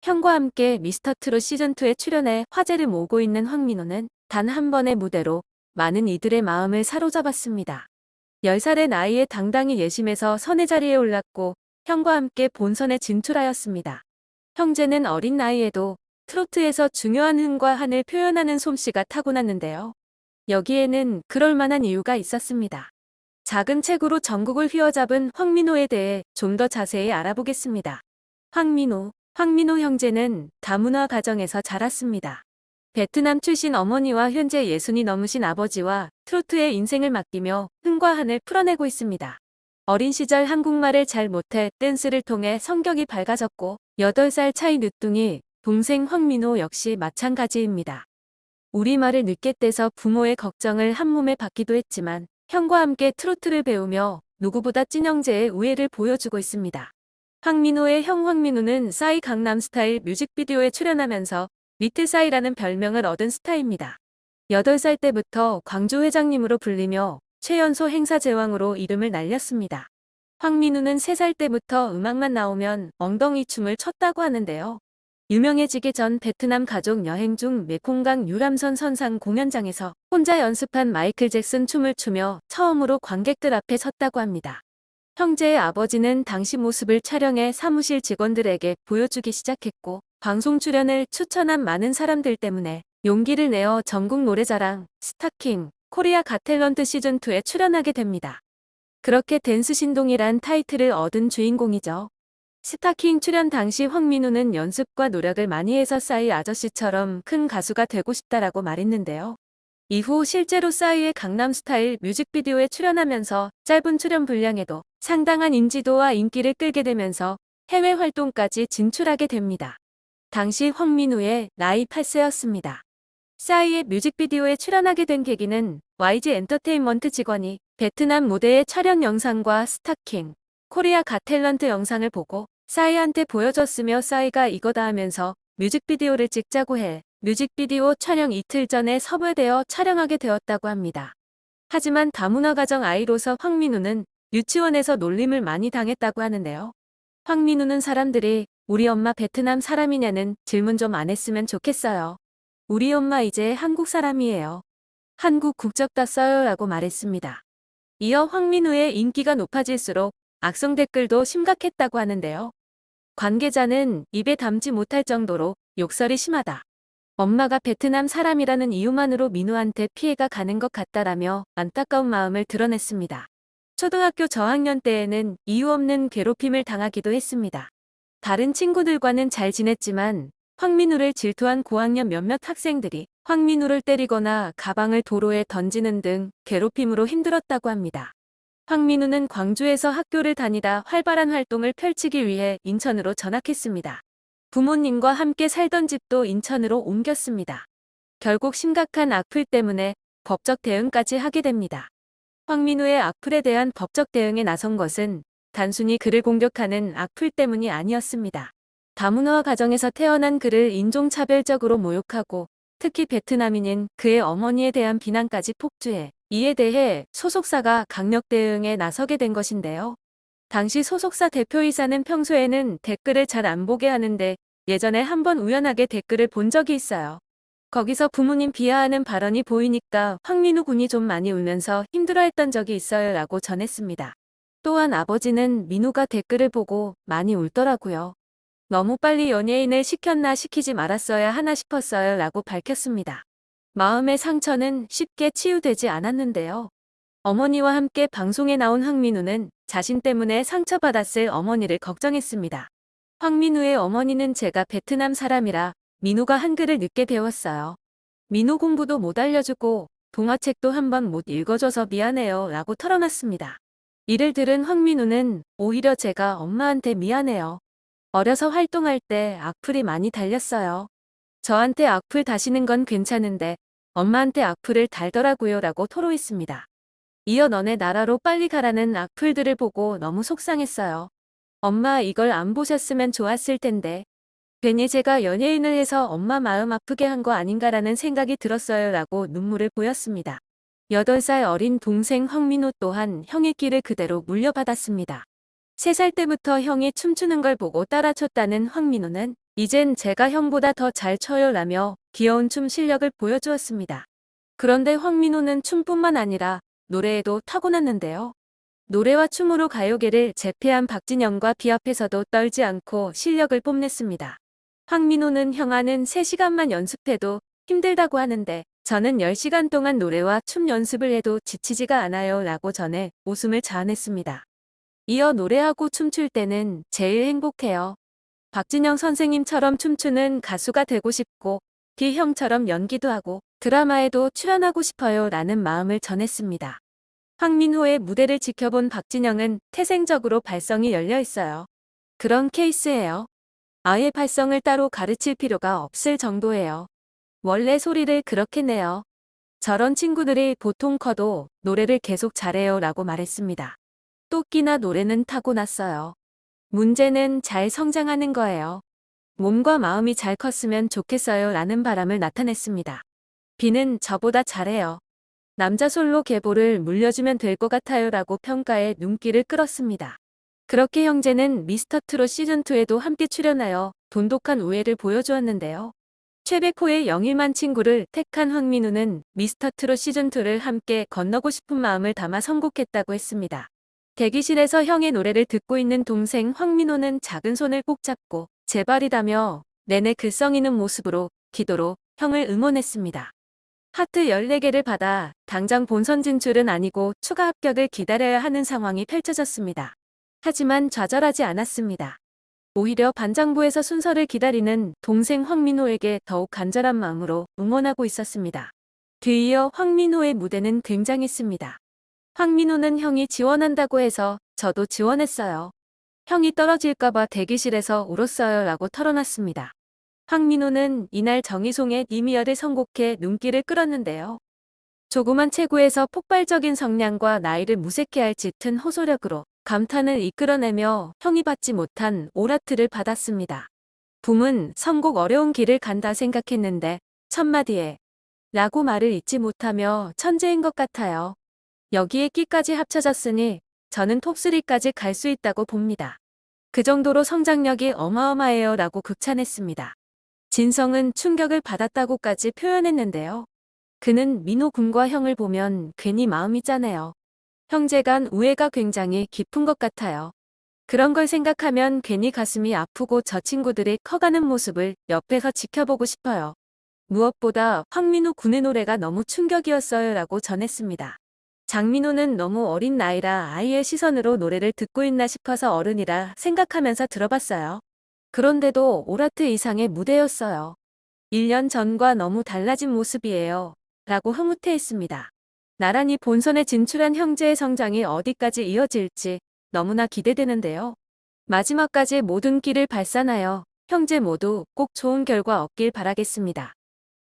형과 함께 미스터트롯 시즌2에 출연해 화제를 모으고 있는 황민호는 단 한 번의 무대로 많은 이들의 마음을 사로잡았습니다. 10살의 나이에 당당히 예심에서 선의 자리에 올랐고 형과 함께 본선에 진출하였습니다. 형제는 어린 나이에도 트로트에서 중요한 흥과 한을 표현하는 솜씨가 타고났는데요. 여기에는 그럴 만한 이유가 있었습니다. 작은 책으로 전국을 휘어잡은 황민호에 대해 좀 더 자세히 알아보겠습니다. 황민호 형제는 다문화 가정에서 자랐습니다. 베트남 출신 어머니와 현재 60이 넘으신 아버지와 트로트에 인생을 맡기며 흥과 한을 풀어내고 있습니다. 어린 시절 한국말을 잘 못해 댄스를 통해 성격이 밝아졌고 8살 차이 늦둥이 동생 황민호 역시 마찬가지입니다. 우리말을 늦게 떼서 부모의 걱정을 한몸에 받기도 했지만 형과 함께 트로트를 배우며 누구보다 찐형제의 우애를 보여주고 있습니다. 황민호의 형 황민우는 싸이 강남스타일 뮤직비디오에 출연하면서 리틀 싸이라는 별명을 얻은 스타입니다. 8살 때부터 광주 회장님으로 불리며 최연소 행사 제왕으로 이름을 날렸습니다. 황민우는 3살 때부터 음악만 나오면 엉덩이 춤을 췄다고 하는데요. 유명해지기 전 베트남 가족 여행 중 메콩강 유람선 선상 공연장에서 혼자 연습한 마이클 잭슨 춤을 추며 처음으로 관객들 앞에 섰다고 합니다. 형제의 아버지는 당시 모습을 촬영해 사무실 직원들에게 보여주기 시작했고 방송 출연을 추천한 많은 사람들 때문에 용기를 내어 전국 노래자랑, 스타킹, 코리아 갓탤런트 시즌2에 출연하게 됩니다. 그렇게 댄스 신동이란 타이틀을 얻은 주인공이죠. 스타킹 출연 당시 황민우는 연습과 노력을 많이 해서 싸이 아저씨처럼 큰 가수가 되고 싶다라고 말했는데요. 이후 실제로 싸이의 강남스타일 뮤직비디오에 출연하면서 짧은 출연 분량에도 상당한 인지도와 인기를 끌게 되면서 해외 활동까지 진출하게 됩니다. 당시 황민우의 나이 8세였습니다. 싸이의 뮤직비디오에 출연하게 된 계기는 YG 엔터테인먼트 직원이 베트남 무대의 촬영 영상과 스타킹, 코리아 갓탤런트 영상을 보고 싸이한테 보여줬으며 싸이가 이거다 하면서 뮤직비디오를 찍자고 해 뮤직비디오 촬영 이틀 전에 섭외되어 촬영하게 되었다고 합니다. 하지만 다문화 가정 아이로서 황민우는 유치원에서 놀림을 많이 당했다고 하는데요. 황민우는 사람들이 우리 엄마 베트남 사람이냐는 질문 좀 안 했으면 좋겠어요. 우리 엄마 이제 한국 사람이에요. 한국 국적 땄어요 라고 말했습니다. 이어 황민우의 인기가 높아질수록 악성 댓글도 심각했다고 하는데요. 관계자는 입에 담지 못할 정도로 욕설이 심하다. 엄마가 베트남 사람이라는 이유만으로 민우한테 피해가 가는 것 같다라며 안타까운 마음을 드러냈습니다. 초등학교 저학년 때에는 이유 없는 괴롭힘을 당하기도 했습니다. 다른 친구들과는 잘 지냈지만 황민우를 질투한 고학년 몇몇 학생들이 황민우를 때리거나 가방을 도로에 던지는 등 괴롭힘으로 힘들었다고 합니다. 황민우는 광주에서 학교를 다니다 활발한 활동을 펼치기 위해 인천으로 전학했습니다. 부모님과 함께 살던 집도 인천으로 옮겼습니다. 결국 심각한 악플 때문에 법적 대응까지 하게 됩니다. 황민우의 악플에 대한 법적 대응에 나선 것은 단순히 그를 공격하는 악플 때문이 아니었습니다. 다문화 가정에서 태어난 그를 인종차별적으로 모욕하고 특히 베트남인인 그의 어머니에 대한 비난까지 폭주해 이에 대해 소속사가 강력 대응에 나서게 된 것인데요. 당시 소속사 대표이사는 평소에는 댓글을 잘 안 보게 하는데 예전에 한번 우연하게 댓글을 본 적이 있어요. 거기서 부모님 비하하는 발언이 보이니까 황민우 군이 좀 많이 울면서 힘들어했던 적이 있어요 라고 전했습니다. 또한 아버지는 민우가 댓글을 보고 많이 울더라고요. 너무 빨리 연예인을 시켰나 시키지 말았어야 하나 싶었어요 라고 밝혔습니다. 마음의 상처는 쉽게 치유되지 않았는데요. 어머니와 함께 방송에 나온 황민우는 자신 때문에 상처받았을 어머니를 걱정했습니다. 황민우의 어머니는 제가 베트남 사람이라 민우가 한글을 늦게 배웠어요. 민우 공부도 못 알려주고 동화책도 한 번 못 읽어줘서 미안해요 라고 털어놨습니다. 이를 들은 황민우는 오히려 제가 엄마한테 미안해요. 어려서 활동할 때 악플이 많이 달렸어요. 저한테 악플 다시는 건 괜찮은데 엄마한테 악플을 달더라고요 라고 토로했습니다. 이어 너네 나라로 빨리 가라는 악플들을 보고 너무 속상했어요. 엄마 이걸 안 보셨으면 좋았을 텐데 괜히 제가 연예인을 해서 엄마 마음 아프게 한 거 아닌가라는 생각이 들었어요 라고 눈물을 보였습니다. 8살 어린 동생 황민우 또한 형의 길을 그대로 물려받았습니다. 3살 때부터 형이 춤추는 걸 보고 따라췄다는 황민우는 이젠 제가 형보다 더 잘 춰요 라며 귀여운 춤 실력을 보여주었습니다. 그런데 황민호는 춤뿐만 아니라 노래에도 타고났는데요. 노래와 춤으로 가요계를 제패한 박진영과 비합해서도 떨지 않고 실력을 뽐냈습니다. 황민호는 형아는 3시간만 연습해도 힘들다고 하는데 저는 10시간 동안 노래와 춤 연습을 해도 지치지가 않아요 라고 전해 웃음을 자아냈습니다. 이어 노래하고 춤출 때는 제일 행복해요. 박진영 선생님처럼 춤추는 가수가 되고 싶고 기 형처럼 연기도 하고 드라마에도 출연하고 싶어요 라는 마음을 전했습니다. 황민호의 무대를 지켜본 박진영은 태생적으로 발성이 열려 있어요. 그런 케이스예요. 아예 발성을 따로 가르칠 필요가 없을 정도예요. 원래 소리를 그렇게 내요. 저런 친구들이 보통 커도 노래를 계속 잘해요 라고 말했습니다. 또끼나 노래는 타고났어요. 문제는 잘 성장하는 거예요. 몸과 마음이 잘 컸으면 좋겠어요 라는 바람을 나타냈습니다. 비는 저보다 잘해요. 남자 솔로 계보를 물려주면 될 것 같아요 라고 평가에 눈길을 끌었습니다. 그렇게 형제는 미스터트롯 시즌2에도 함께 출연하여 돈독한 우애를 보여주었는데요. 최백호의 영일만 친구를 택한 황민호는 미스터트롯 시즌2를 함께 건너고 싶은 마음을 담아 선곡했다고 했습니다. 대기실에서 형의 노래를 듣고 있는 동생 황민호는 작은 손을 꼭 잡고 제발이다며 내내 글썽이는 모습으로 기도로 형을 응원했습니다. 하트 14개를 받아 당장 본선 진출은 아니고 추가 합격을 기다려야 하는 상황이 펼쳐졌습니다. 하지만 좌절하지 않았습니다. 오히려 반장부에서 순서를 기다리는 동생 황민호에게 더욱 간절한 마음으로 응원하고 있었습니다. 뒤이어 황민호의 무대는 굉장했습니다. 황민호는 형이 지원한다고 해서 저도 지원했어요. 형이 떨어질까봐 대기실에서 울었어요 라고 털어놨습니다. 황민호는 이날 정희송의 니미어를 선곡해 눈길을 끌었는데요. 조그만 체구에서 폭발적인 성량과 나이를 무색해 할 짙은 호소력으로 감탄을 이끌어내며 형이 받지 못한 오라트를 받았습니다. 붐은 선곡 어려운 길을 간다 생각했는데 첫마디에 라고 말을 잊지 못하며 천재인 것 같아요. 여기에 끼까지 합쳐졌으니 저는 톱3까지 갈 수 있다고 봅니다. 그 정도로 성장력이 어마어마해요 라고 극찬했습니다. 진성은 충격을 받았다고까지 표현했는데요. 그는 민호 군과 형을 보면 괜히 마음이 짠해요. 형제 간 우애가 굉장히 깊은 것 같아요. 그런 걸 생각하면 괜히 가슴이 아프고 저 친구들이 커가는 모습을 옆에서 지켜보고 싶어요. 무엇보다 황민호 군의 노래가 너무 충격이었어요 라고 전했습니다. 장민호는 너무 어린 나이라 아이의 시선으로 노래를 듣고 있나 싶어서 어른이라 생각하면서 들어봤어요. 그런데도 오라트 이상의 무대였어요. 1년 전과 너무 달라진 모습이에요. 라고 흐뭇해했습니다. 나란히 본선에 진출한 형제의 성장이 어디까지 이어질지 너무나 기대되는데요. 마지막까지 모든 길을 발산하여 형제 모두 꼭 좋은 결과 얻길 바라겠습니다.